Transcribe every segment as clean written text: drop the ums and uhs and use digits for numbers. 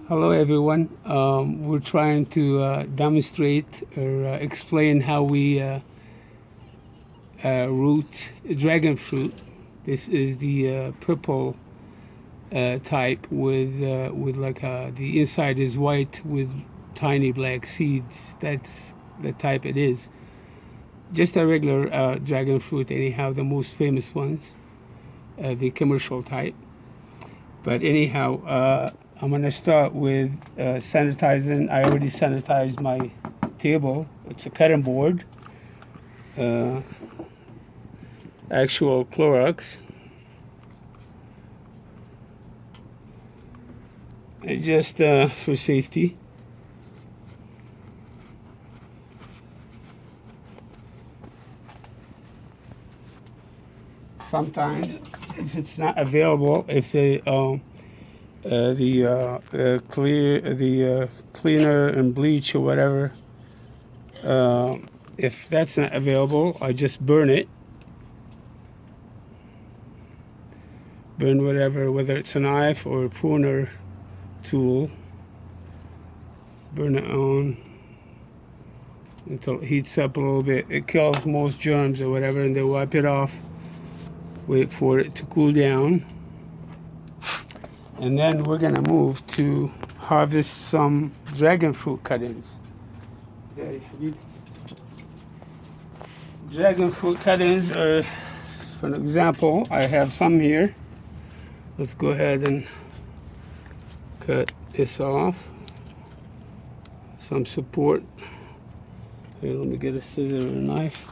Hello everyone. We're trying to demonstrate or explain how we root dragon fruit. This is the purple type with like the inside is white with tiny black seeds. That's the type it is. Just a regular dragon fruit, anyhow, the most famous ones, the commercial type. But anyhow, I'm gonna start with sanitizing. I already sanitized my table. It's a cutting board, actual Clorox. Just for safety. Sometimes, if it's not available, if the cleaner and bleach or whatever, if that's not available, I just burn it. Burn whatever, whether it's a knife or a pruner tool. Burn it on until it heats up a little bit. It kills most germs or whatever, and then wipe it off. Wait for it to cool down. And then we're gonna move to harvest some dragon fruit cuttings. Dragon fruit cuttings are, for an example, I have some here. Let's go ahead and cut this off. Some support. Here, let me get a scissor and a knife.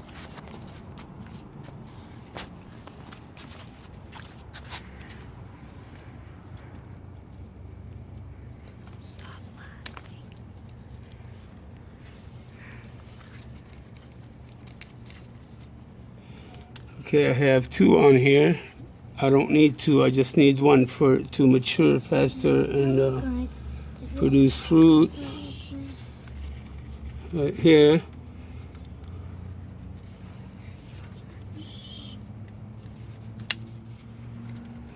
Okay, I have two on here. I don't need two, I just need one for to mature faster and produce fruit. Right here.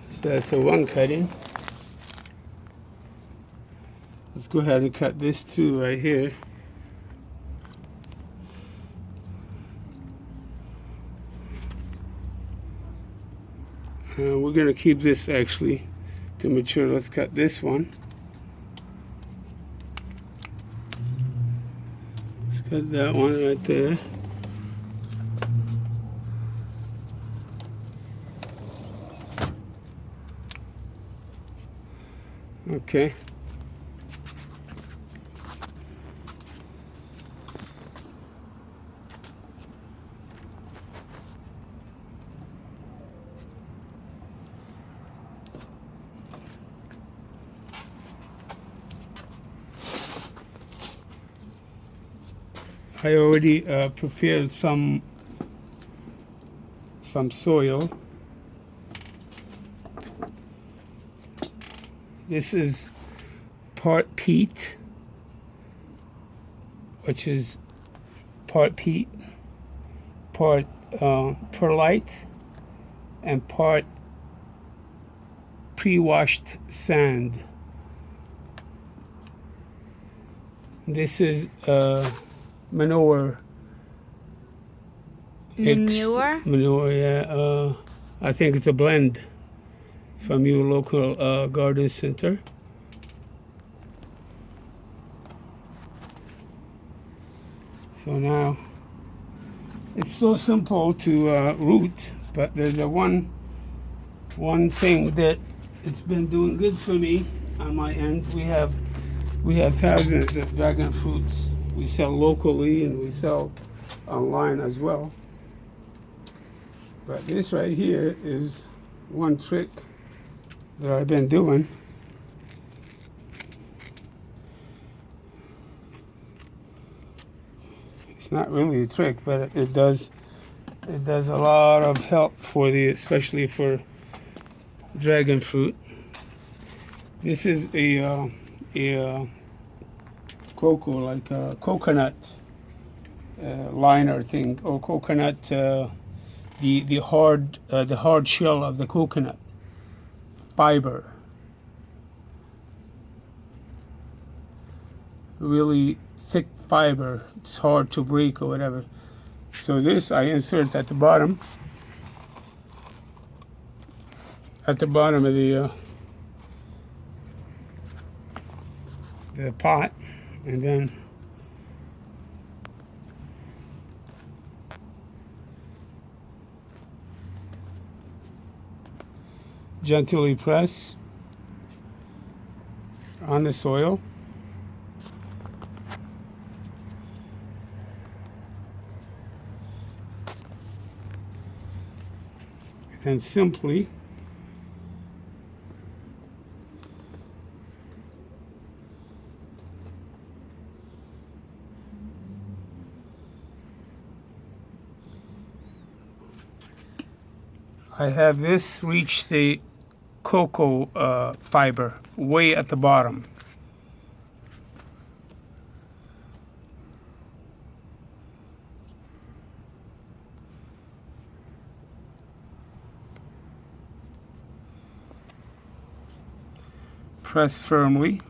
So that's a one cutting. Let's go ahead and cut this too right here. We're going to keep this actually to mature. Let's cut this one. Let's cut that one right there. Okay. I already prepared some soil. This is part peat, which is part peat, part perlite, and part pre-washed sand. This is manure. Manure, yeah. I think it's a blend from your local garden center. So now, it's so simple to root, but there's a one thing that it's been doing good for me on my end. We have thousands of dragon fruits. We sell locally and we sell online as well. But this right here is one trick that I've been doing. It's not really a trick, but it does a lot of help for especially for dragon fruit. This is a cocoa, like a coconut liner thing, or coconut, the hard shell of the coconut fiber. really thick fiber. It's hard to break or whatever. So this I insert at the bottom of the pot, and then gently press on the soil. And simply I have this reach the cocoa fiber way at the bottom. Press firmly.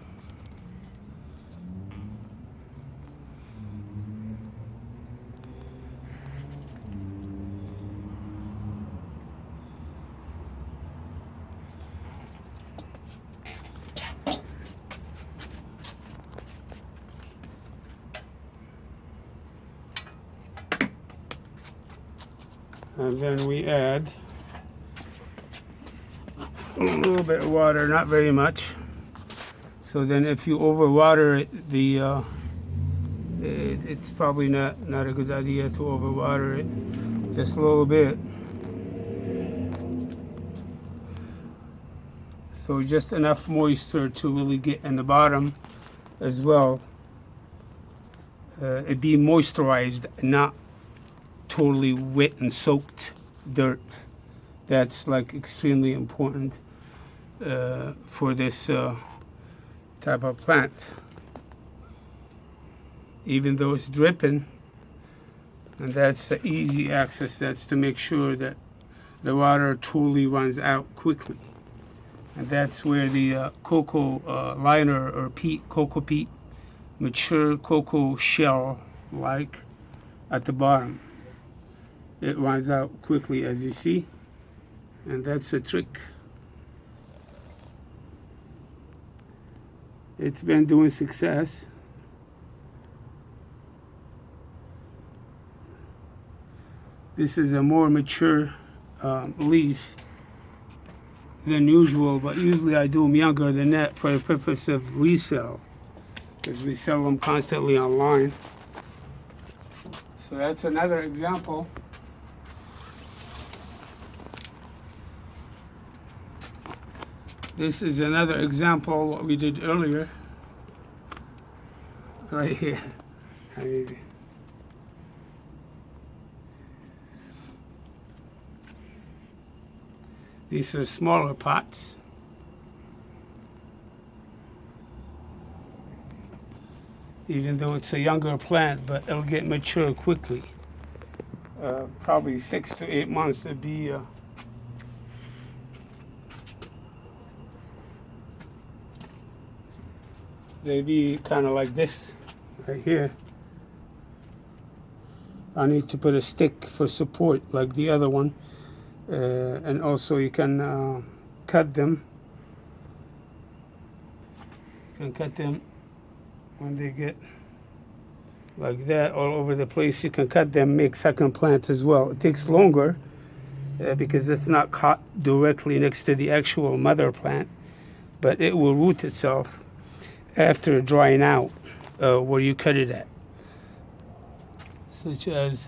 And then we add a little bit of water, not very much. So then if you overwater it, it's probably not a good idea to overwater it. Just a little bit. So just enough moisture to really get in the bottom as well. It be moisturized, not totally wet and soaked dirt. That's like extremely important for this type of plant. Even though it's dripping, and that's the easy access. That's to make sure that the water truly runs out quickly. And that's where the cocoa liner or cocoa peat, mature cocoa shell like at the bottom. It runs out quickly, as you see, and that's the trick. It's been doing success. This is a more mature leaf than usual, but usually I do them younger than that for the purpose of resale, because we sell them constantly online. So that's another example. This is another example what we did earlier, right here. These are smaller pots. Even though it's a younger plant, but it'll get mature quickly. Probably 6 to 8 months to be they be kind of like this right here. I need to put a stick for support like the other one, and also you can cut them. You can cut them when they get like that all over the place. You can cut them, make second plants as well. It takes longer because it's not caught directly next to the actual mother plant, but it will root itself after drying out where you cut it at. Such as,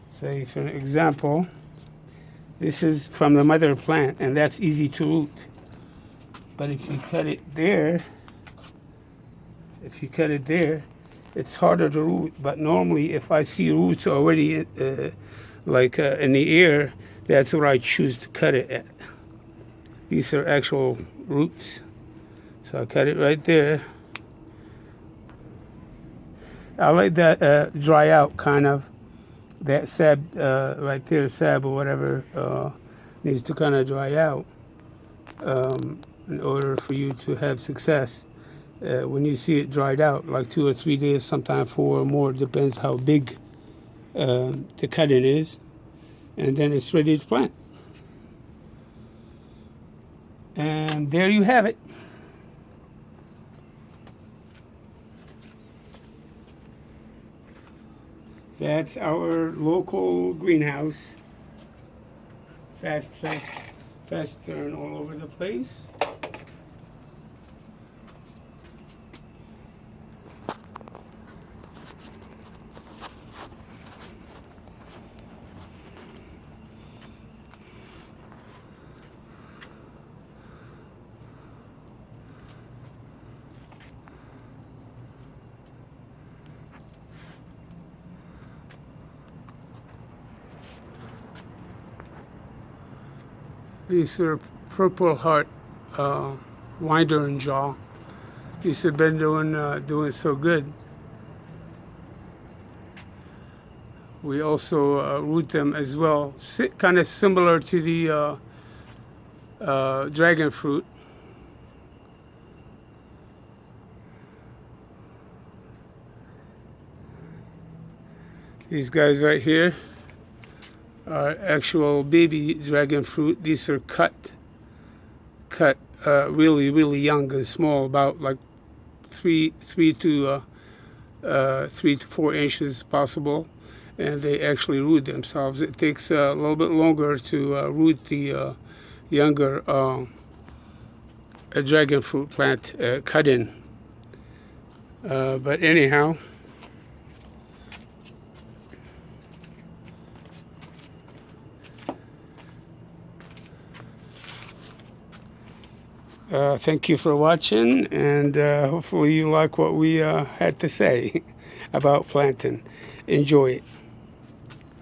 say for example, this is from the mother plant, and that's easy to root. But if you cut it there, it's harder to root. But normally if I see roots already in the air, that's where I choose to cut it at. These are actual roots. So I cut it right there. I let that dry out, kind of. That sap right there, sap or whatever, needs to kind of dry out in order for you to have success. when you see it dried out, like 2 or 3 days, sometimes 4 or more, depends how big the cutting is, and then it's ready to plant. And there you have it. That's our local greenhouse. Fast turn all over the place. These are Purple Heart winder and jaw. These have been doing so good. We also root them as well, kind of similar to the dragon fruit. These guys right here are actual baby dragon fruit. These are cut really young and small, about like 3 to 4 inches possible, and they actually root themselves. It takes a little bit longer to root the younger dragon fruit plant cut in. But anyhow, thank you for watching, and hopefully you like what we had to say about planting. Enjoy it.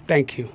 Thank you.